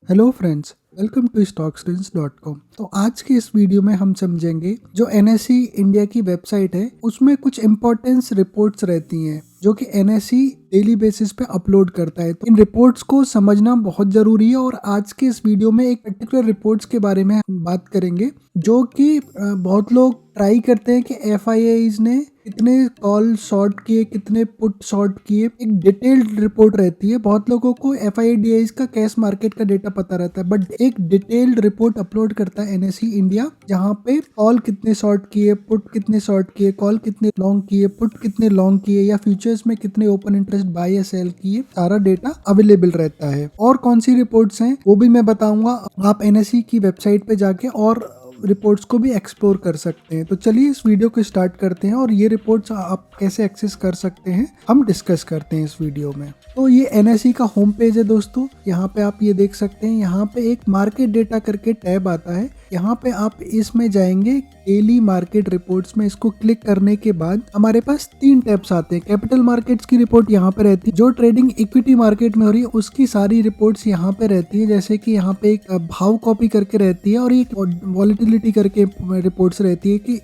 Hello friends, welcome to stockstreams.com। तो आज के इस वीडियो में हम समझेंगे जो एनएसई इंडिया की वेबसाइट है उसमें कुछ इम्पोर्टेंस रिपोर्ट्स रहती हैं जो कि एनएसई डेली बेसिस पे अपलोड करता है। तो इन रिपोर्ट्स को समझना बहुत जरूरी है और आज के इस वीडियो में एक पर्टिकुलर रिपोर्ट्स के बारे में हम बात करेंगे जो कि बहुत लोग ट्राई करते हैं कि एफआईआईज ने कितने कॉल शॉर्ट किए, कितने पुट शॉर्ट किए। एक डिटेल्ड रिपोर्ट रहती है। बहुत लोगों को एफआईडीआईज का कैश मार्केट का डेटा पता रहता है, बट एक डिटेल्ड रिपोर्ट अपलोड करता है एनएसई इंडिया जहां पे कॉल कितने शॉर्ट किए, पुट कितने शॉर्ट किए, कॉल कितने लॉन्ग किए, पुट कितने लॉन्ग किए या फ्यूचर्स में कितने ओपन इंटरेस्ट बाय या सेल किए, सारा डेटा अवेलेबल रहता है। और कौन सी रिपोर्ट्स हैं वो भी मैं बताऊंगा। आप एनएसई की वेबसाइट पे जाके और रिपोर्ट्स को भी एक्सप्लोर कर सकते हैं। तो चलिए इस वीडियो को स्टार्ट करते हैं और ये रिपोर्ट्स आप कैसे एक्सेस कर सकते हैं हम डिस्कस करते हैं इस वीडियो में। तो ये एनएसई का होम पेज है दोस्तों। यहाँ पे आप ये देख सकते हैं, यहाँ पे एक मार्केट डेटा करके टैब आता है। यहाँ पे आप इसमें जाएंगे डेली मार्केट रिपोर्ट्स में। इसको क्लिक करने के बाद हमारे पास 3 टैब्स आते हैं। कैपिटल मार्केट्स की रिपोर्ट यहाँ पे रहती है, जो ट्रेडिंग इक्विटी मार्केट में हो रही है उसकी सारी रिपोर्ट्स यहाँ पे रहती है। जैसे कि यहाँ पे एक भाव कॉपी करके रहती है और एक वॉलेटिलिटी करके रिपोर्ट्स रहती है कि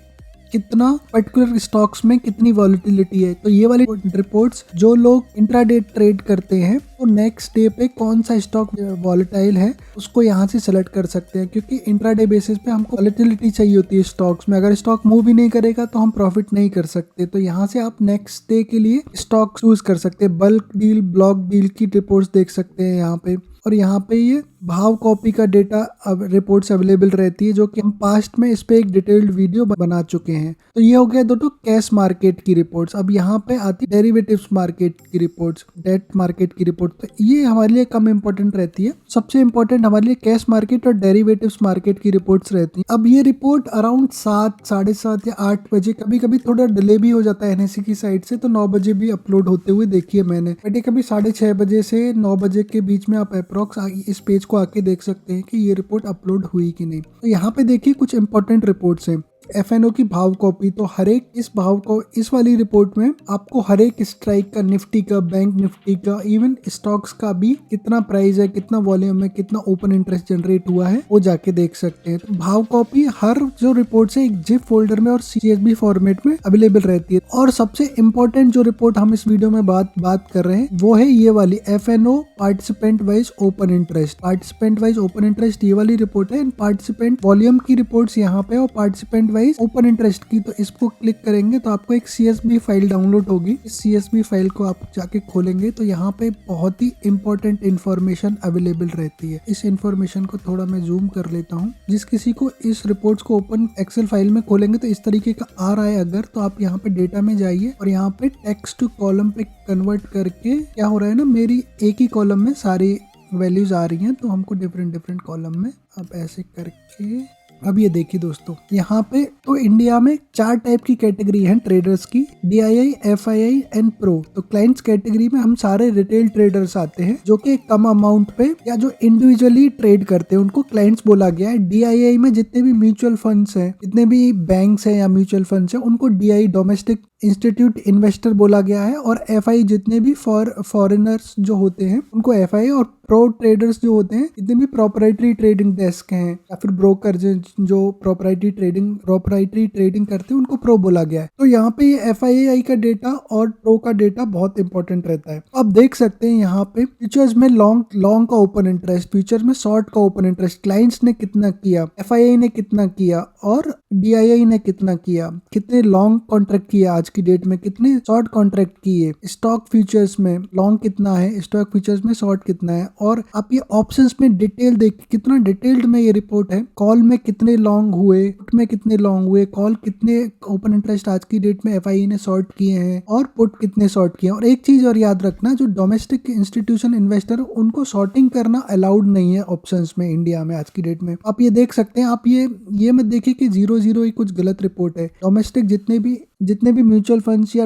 कितना पर्टिकुलर स्टॉक्स में कितनी वॉलेटिलिटी है। तो ये वाली रिपोर्ट्स जो लोग इंट्राडे ट्रेड करते हैं तो नेक्स्ट डे पे कौन सा स्टॉक वॉलेटाइल है उसको यहाँ से सेलेक्ट कर सकते हैं, क्योंकि इंट्राडे बेसिस पे हमको वॉलेटिलिटी चाहिए होती है स्टॉक्स में। अगर स्टॉक मूव ही नहीं करेगा तो हम प्रॉफिट नहीं कर सकते। तो यहाँ से आप नेक्स्ट डे के लिए स्टॉक चूज कर सकते हैं। बल्क डील, ब्लॉक डील की रिपोर्ट्स देख सकते हैं यहाँ पे। और यहाँ पे ये भाव कॉपी का डेटा रिपोर्ट्स अवेलेबल रहती है, जो कि हम पास्ट में इस पे एक डिटेल्ड वीडियो बना चुके हैं। तो ये हो गया दोस्तों कैश मार्केट की रिपोर्ट्स। अब यहाँ पे आती डेरिवेटिव्स मार्केट की रिपोर्ट्स, डेट मार्केट की रिपोर्ट। तो ये हमारे लिए कम इंपॉर्टेंट रहती है। सबसे इंपॉर्टेंट हमारे लिए कैश मार्केट और डेरिवेटिव्स मार्केट की रिपोर्ट्स रहती है। अब ये रिपोर्ट अराउंड 7, 7:30 या 8 बजे, कभी कभी थोड़ा डिले भी हो जाता है एनएससी की साइड से, तो 9 बजे भी अपलोड होते हुए देखिए मैंने। बट ये कभी 6:30 बजे से 9 बजे के बीच में आप अप्रॉक्स इस पेज को आके देख सकते हैं कि ये रिपोर्ट अपलोड हुई कि नहीं। तो यहाँ पे देखिए कुछ इंपॉर्टेंट रिपोर्ट्स हैं। एफएनओ की भाव कॉपी, तो हर एक इस भाव को इस वाली रिपोर्ट में आपको हर एक स्ट्राइक का, निफ्टी का, बैंक निफ्टी का, इवन स्टॉक्स का भी कितना प्राइस है, कितना वॉल्यूम है, कितना ओपन इंटरेस्ट जनरेट हुआ है वो जाके देख सकते हैं। तो भाव कॉपी हर जो रिपोर्ट है एक जिप फोल्डर में और सीएसवी फॉर्मेट में अवेलेबल रहती है। और सबसे इम्पोर्टेंट जो रिपोर्ट हम इस वीडियो में बात कर रहे हैं वो है ये वाली FNO participant wise open interest. Participant wise open interest ये वाली रिपोर्ट है। पार्टिसिपेंट वॉल्यूम की रिपोर्ट्स यहाँ पे और पार्टिसिपेंट वाइज ओपन इंटरेस्ट की। तो इसको क्लिक करेंगे तो आपको एक सीएसवी फाइल डाउनलोड होगी। इस सीएसवी फाइल को आप जाके खोलेंगे तो यहाँ पे बहुत ही इंपॉर्टेंट इंफॉर्मेशन अवेलेबल रहती है। इस इंफॉर्मेशन को थोड़ा मैं जूम कर लेता हूँ। जिस किसी को इस रिपोर्ट्स को ओपन एक्सेल फाइल में खोलेंगे तो इस तरीके का आ रहा है अगर, तो आप यहाँ पे डेटा में जाइए और यहाँ पे टेक्स्ट टू कॉलम पे कन्वर्ट करके क्या हो रहा है ना, मेरी एक ही कॉलम में सारी वैल्यूज आ रही हैं, तो हमको डिफरेंट कॉलम में अब ऐसे करके अब ये देखिए दोस्तों, यहाँ पे तो इंडिया में 4 टाइप की कैटेगरी है ट्रेडर्स की, डीआईआई, एफआईआई एंड प्रो। तो क्लाइंट्स कैटेगरी में हम सारे रिटेल ट्रेडर्स आते हैं जो कि कम अमाउंट पे या जो इंडिविजुअली ट्रेड करते हैं उनको क्लाइंट्स बोला गया है। डीआईआई में जितने भी म्यूचुअल फंड्स हैं, जितने भी बैंक्स हैं या म्यूचुअल फंड्स हैं, उनको डीआई डोमेस्टिक इंस्टीट्यूट इन्वेस्टर बोला गया है। और एफआई जितने भी फॉरेनर्स जो होते हैं उनको एफआई, और प्रो ट्रेडर्स जो होते हैं, जितने भी प्रोप्राइटरी ट्रेडिंग डेस्क हैं या फिर ब्रोकर जो प्रोप्राइटरी ट्रेडिंग करते हैं उनको प्रो बोला गया है। तो यहाँ पे ये एफआईआई का डेटा और प्रो का डेटा बहुत इंपॉर्टेंट रहता है। आप देख सकते हैं यहाँ पे फ्यूचर्स में लॉन्ग का ओपन इंटरेस्ट, फ्यूचर्स में शॉर्ट का ओपन इंटरेस्ट, क्लाइंट्स ने कितना किया, एफआईआई ने कितना किया और डीआईआई ने कितना किया, कितने लॉन्ग कॉन्ट्रैक्ट किया आज की डेट में, कितने शॉर्ट कॉन्ट्रैक्ट किए, स्टॉक फ्यूचर्स में लॉन्ग कितना है, स्टॉक फ्यूचर्स में शॉर्ट कितना है। और आप ये ऑप्शंस में डिटेल देखिए, कितना डिटेल्ड में ये रिपोर्ट है। कॉल में कितने लॉन्ग हुए, पुट में कितने लॉन्ग हुए, कॉल कितने ओपन इंटरेस्ट आज की डेट में एफआई ने शॉर्ट किए हैं और पुट कितने शॉर्ट किए। और एक चीज और याद रखना, जो डोमेस्टिक इंस्टीट्यूशन इन्वेस्टर उनको शॉर्टिंग करना अलाउड नहीं है ऑप्शंस में इंडिया में आज की डेट में। आप ये देख सकते हैं। आप ये मत देखिए कि 0 ही कुछ गलत रिपोर्ट है। डोमेस्टिक जितने भी जितने भी म्यूचुअल फंड्स या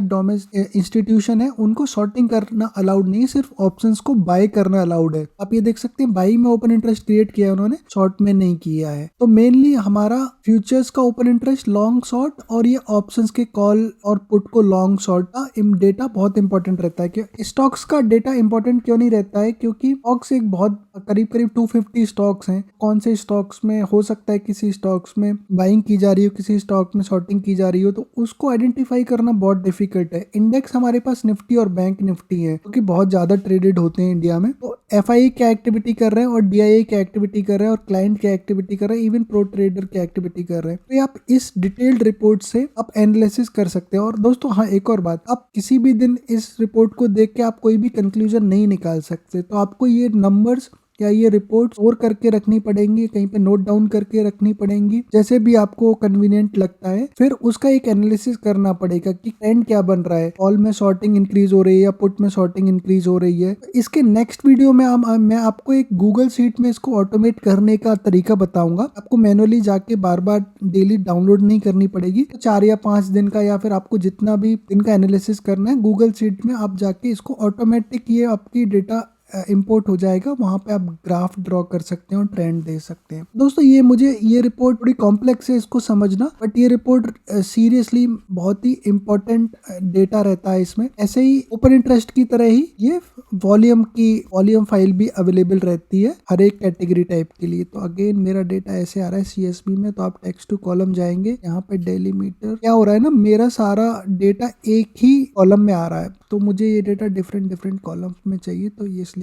इंस्टीट्यूशन है उनको शॉर्टिंग करना अलाउड नहीं है, सिर्फ ऑप्शंस को बाय करना अलाउड है। आप ये देख सकते हैं बाई में ओपन इंटरेस्ट क्रिएट किया है उन्होंने, शॉर्ट में नहीं किया है। तो मेनली हमारा फ्यूचर्स का ओपन इंटरेस्ट लॉन्ग शॉर्ट और ये ऑप्शंस के कॉल और पुट को लॉन्ग शॉर्ट का डेटा बहुत इंपॉर्टेंट रहता है। कि स्टॉक्स का डेटा इंपॉर्टेंट क्यों नहीं रहता है, क्योंकि स्टॉक्स एक बहुत करीब 250 स्टॉक्स हैं। कौन से स्टॉक्स में हो सकता है किसी स्टॉक्स में बाइंग की जा रही हो, किसी स्टॉक में शॉर्टिंग की जा रही हो, तो उसको आइडेंटिफाई करना बहुत डिफिकल्ट है। इंडेक्स हमारे पास निफ्टी और बैंक निफ्टी है क्योंकि बहुत ज्यादा ट्रेडेड होते हैं इंडिया में। तो एफआई क्या एक्टिविटी कर रहे हैं और डीआईआई क्या एक्टिविटी कर रहे हैं और क्लाइंट क्या एक्टिविटी कर रहे हैं, इवन प्रो ट्रेडर क्या एक्टिविटी कर रहे हैं। तो आप इस डिटेल्ड रिपोर्ट से आप एनालिसिस कर सकते हैं। और दोस्तों हाँ, एक और बात, आप किसी भी दिन इस रिपोर्ट को देख के आप कोई भी कंक्लूजन नहीं निकाल सकते। तो आपको ये नंबर्स या ये रिपोर्ट स्टोर करके रखनी पड़ेंगी, कहीं पे नोट डाउन करके रखनी पड़ेंगी, जैसे भी आपको कन्वीनियंट लगता है। फिर उसका एक एनालिसिस करना पड़ेगा कि ट्रेंड क्या बन रहा है, कॉल में शॉर्टिंग इंक्रीज हो रही है या पुट में शॉर्टिंग इंक्रीज हो रही है। इसके नेक्स्ट वीडियो में मैं आपको एक गूगल शीट में इसको ऑटोमेट करने का तरीका बताऊंगा। आपको मैनुअली जाके बार बार डेली डाउनलोड नहीं करनी पड़ेगी। तो 4 या 5 दिन का या फिर आपको जितना भी दिन का एनालिसिस करना है, गूगल शीट में आप जाके इसको ऑटोमेटिक ये आपकी डेटा इंपोर्ट हो जाएगा। वहां पे आप ग्राफ ड्रॉ कर सकते हैं और ट्रेंड दे सकते हैं। दोस्तों ये रिपोर्ट थोड़ी कॉम्प्लेक्स है इसको समझना, बट ये रिपोर्ट सीरियसली बहुत ही इंपॉर्टेंट डेटा रहता है इसमें। ऐसे ही ओपन इंटरेस्ट की तरह ही ये वॉल्यूम फाइल भी अवेलेबल रहती है हर एक कैटेगरी टाइप के लिए। तो अगेन मेरा डेटा ऐसे आ रहा है CSV में, तो आप टेक्स्ट टू कॉलम जाएंगे, यहाँ पे डेली मीटर क्या हो रहा है ना, मेरा सारा डेटा एक ही कॉलम में आ रहा है। तो मुझे ये डेटा डिफरेंट कॉलम्स में चाहिए, तो ये इसलिए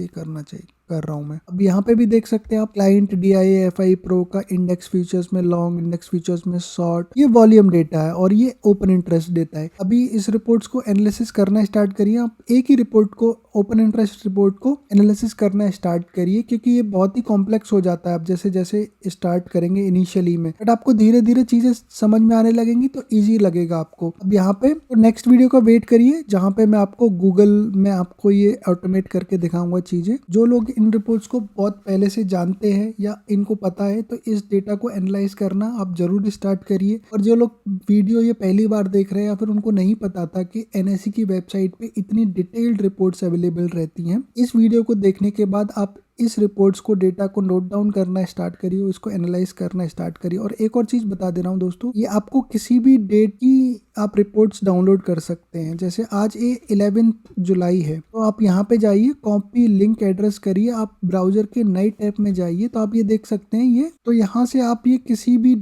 कर रहा हूँ मैं। अब यहाँ पे भी देख सकते हैं आप क्लाइंट DIA FI प्रो का इंडेक्स फ्यूचर्स में लॉन्ग, इंडेक्स फ्यूचर्स में शॉर्ट, ये वॉल्यूम डेटा है और ये ओपन इंटरेस्ट डेटा है। अभी इस रिपोर्ट्स को एनालिसिस करना स्टार्ट करिए। आप एक ही रिपोर्ट को, ओपन इंटरेस्ट रिपोर्ट को एनालिसिस करना स्टार्ट करिए, क्योंकि ये बहुत ही कॉम्प्लेक्स हो जाता है आप जैसे जैसे स्टार्ट करेंगे इनिशियली में, बट आपको धीरे धीरे चीजें समझ में आने लगेंगी तो ईजी लगेगा आपको। अब यहाँ पे तो नेक्स्ट वीडियो का वेट करिए, जहाँ पे मैं आपको गूगल में आपको ये ऑटोमेट करके दिखाऊंगा चीजें। जो लोग इन रिपोर्ट्स को बहुत पहले से जानते हैं या इनको पता है, तो इस डेटा को एनालाइज करना आप जरूर स्टार्ट करिए। और जो लोग वीडियो ये पहली बार देख रहे हैं या फिर उनको नहीं पता था कि NSE की वेबसाइट पे इतनी डिटेल्ड रिपोर्ट्स अवेलेबल रहती हैं, इस वीडियो को देखने के बाद आप इस रिपोर्ट्स को, डेटा को नोट डाउन करना स्टार्ट करिए, उसको एनालाइज करना स्टार्ट करिए। और एक और चीज बता दे रहा हूँ दोस्तों, ये आपको किसी भी डेट की आप रिपोर्ट्स डाउनलोड कर सकते हैं। जैसे आज 11 जुलाई है, तो आप यहाँ पे जाइए, कॉपी लिंक एड्रेस करिए, आप ब्राउजर के नई टैब में जाइए, तो आप ये देख सकते हैं ये, तो यहाँ से आप ये किसी भी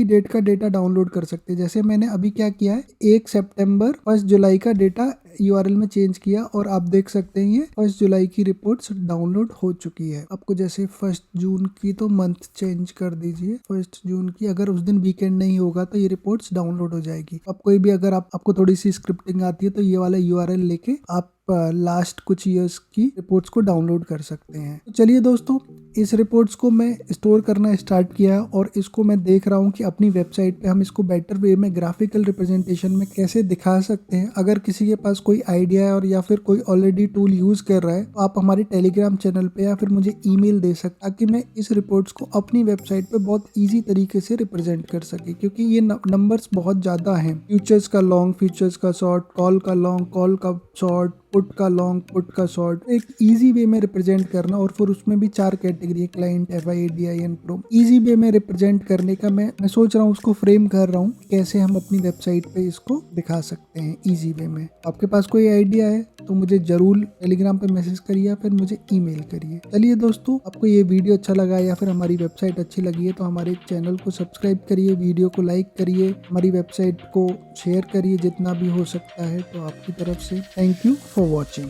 डेट का डेटा डाउनलोड कर सकते हैं। जैसे मैंने अभी क्या किया है, 1 सितंबर 1 जुलाई का डेटा URL में चेंज किया और आप देख सकते हैं ये 1 जुलाई की रिपोर्ट्स डाउनलोड हो चुकी है। आपको जैसे 1 जून की, तो मंथ चेंज कर दीजिए 1 जून की, अगर उस दिन वीकेंड नहीं होगा तो ये रिपोर्ट्स डाउनलोड हो जाएगी। आप कोई भी, अगर आपको थोड़ी सी स्क्रिप्टिंग आती है, तो ये वाला URL लेके आप लास्ट कुछ ईयर्स की रिपोर्ट्स को डाउनलोड कर सकते हैं। तो चलिए दोस्तों, इस रिपोर्ट्स को मैं स्टोर करना स्टार्ट किया है और इसको मैं देख रहा हूँ कि अपनी वेबसाइट पे हम इसको बेटर वे में ग्राफिकल रिप्रेजेंटेशन में कैसे दिखा सकते हैं। अगर किसी के पास कोई आइडिया है और या फिर कोई ऑलरेडी टूल यूज कर रहा है, तो आप हमारे टेलीग्राम चैनल पे या फिर मुझे ईमेल दे सकते, ताकि मैं इस रिपोर्ट्स को अपनी वेबसाइट पे बहुत ईजी तरीके से रिप्रेजेंट कर सके। क्योंकि ये नंबर्स बहुत ज्यादा हैं, फ्यूचर्स का लॉन्ग, फ्यूचर्स का शॉर्ट, कॉल का लॉन्ग, कॉल का शॉर्ट, पुट का लॉन्ग, पुट का शॉर्ट, एक इजी वे में रिप्रेजेंट करना। और फिर उसमें भी 4 कैटेगरी है, client, FI, DIN, pro. Easy way में रिप्रेजेंट करने का मैं सोच रहा हूँ, उसको फ्रेम कर रहा हूँ कैसे हम अपनी वेबसाइट पे इसको दिखा सकते हैं इजी वे में। आपके पास कोई आइडिया है तो मुझे जरूर टेलीग्राम पे मैसेज करिए या फिर मुझे ईमेल करिए। चलिए दोस्तों, आपको ये वीडियो अच्छा लगा या फिर हमारी वेबसाइट अच्छी लगी है, तो हमारे चैनल को सब्सक्राइब करिए, वीडियो को लाइक करिए, हमारी वेबसाइट को शेयर करिए जितना भी हो सकता है। तो आपकी तरफ से थैंक यू फॉर वॉचिंग।